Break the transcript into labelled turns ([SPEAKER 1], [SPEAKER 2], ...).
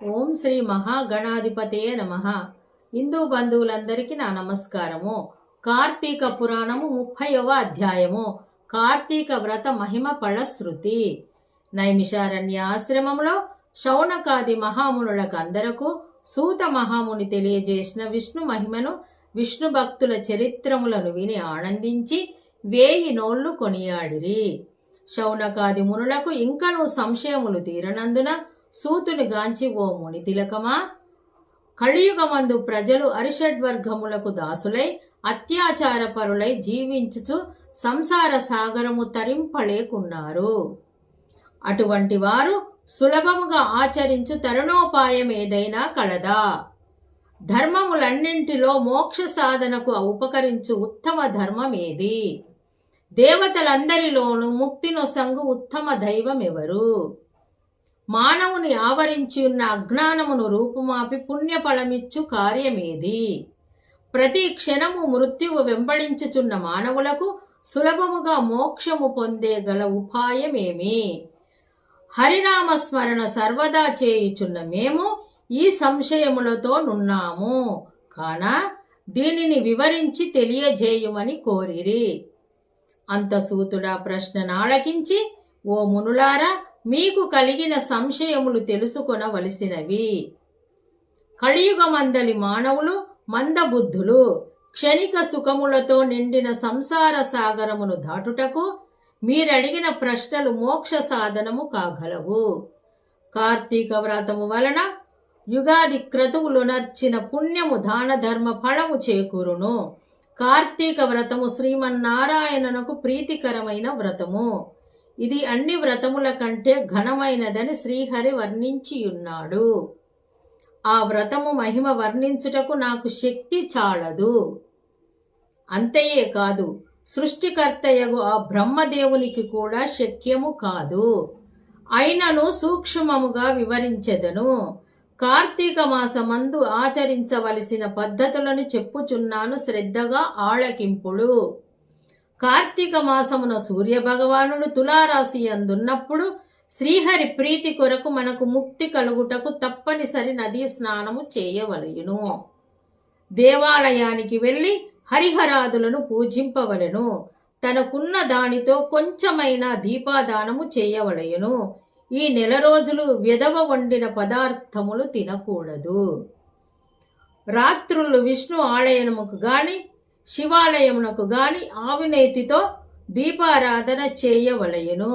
[SPEAKER 1] ఓం శ్రీ మహాగణాధిపతే నమః. హిందూ బంధువులందరికీ నా నమస్కారము. కార్తీక పురాణము 30వ అధ్యాయము. కార్తీక వ్రత మహిమ ఫలశ్రుతి. నైమిషారణ్య ఆశ్రమంలో శౌనకాది మహామునులకు అందరకు సూత మహాముని తెలియజేసిన విష్ణు మహిమను, విష్ణు భక్తుల చరిత్రములను విని ఆనందించి 1000 నోళ్లు కొనియాడిరి. శౌనకాది మునులకు ఇంకనూ సంశయములు తీరనందున సూతుని గాంచి, ఓ ముని తిలకమా, కలియుగమందు ప్రజలు అరిషడ్వర్గములకు దాసులై అత్యాచార పరులై జీవించుచు సంసార సాగరము తరింపలేకున్నారు. అటువంటి వారు సులభముగా ఆచరించు తరుణోపాయం ఏదైనా కలదా? ధర్మములన్నింటిలో మోక్ష సాధనకు ఉపకరించు ఉత్తమ ధర్మమేది? దేవతలందరిలోనూ ముక్తినొసంగు ఉత్తమ దైవమెవరు? మానవుని ఆవరించి ఉన్న అజ్ఞానమును రూపుమాపి పుణ్యఫలమిచ్చు కార్యమేది? ప్రతి క్షణము మృత్యువు వెంబడించుచున్న మానవులకు సులభముగా మోక్షము పొందే గల ఉపాయమేమి? హరినామస్మరణ సర్వదా చేయుచున్న మేము ఈ సంశయములతో నున్నాము కాన దీనిని వివరించి తెలియజేయుమని కోరిరి. అంత సూతుడా ప్రశ్ననాలకించి, ఓ మునులారా, మీకు కలిగిన సంశయములు తెలుసుకొనవలసినవి. కలియుగమందలి మానవులు మందబుద్ధులు. క్షణిక సుఖములతో నిండిన సంసార సాగరమును దాటుటకు మీరడిగిన ప్రశ్నలు మోక్ష సాధనము కాగలవు. కార్తీక వ్రతము వలన యుగాది క్రతువులు నర్చిన పుణ్యము దాన ధర్మ ఫలము చేకూరును. కార్తీక వ్రతము శ్రీమన్నారాయణనకు ప్రీతికరమైన వ్రతము. ఇది అన్ని వ్రతముల కంటే ఘనమైనదని శ్రీహరి వర్ణించియున్నాడు. ఆ వ్రతము మహిమ వర్ణించుటకు నాకు శక్తి చాలదు. అంతయే కాదు, సృష్టికర్తయగు ఆ బ్రహ్మదేవునికి కూడా శక్యము కాదు. అయినను సూక్ష్మముగా వివరించెదను. కార్తీక మాసమందు ఆచరించవలసిన పద్ధతులను చెప్పుచున్నాను, శ్రద్ధగా ఆలకింపుడు. కార్తీక మాసమున సూర్య భగవానుడు తులారాశి అందున్నప్పుడు శ్రీహరి ప్రీతి కొరకు మనకు ముక్తి కలుగుటకు తప్పనిసరి నదీ స్నానము చేయవలయును. దేవాలయానికి వెళ్లి హరిహరాదులను పూజింపవలెను. తనకున్న దానితో కొంచెమైనా దీపాదానము చేయవలయును. ఈ నెల రోజులు వెదవ వండిన పదార్థములు తినకూడదు. రాత్రులు విష్ణు ఆలయముకు గాని శివాలయమునకు గాని ఆవినేతితో దీపారాధన చేయవలయును.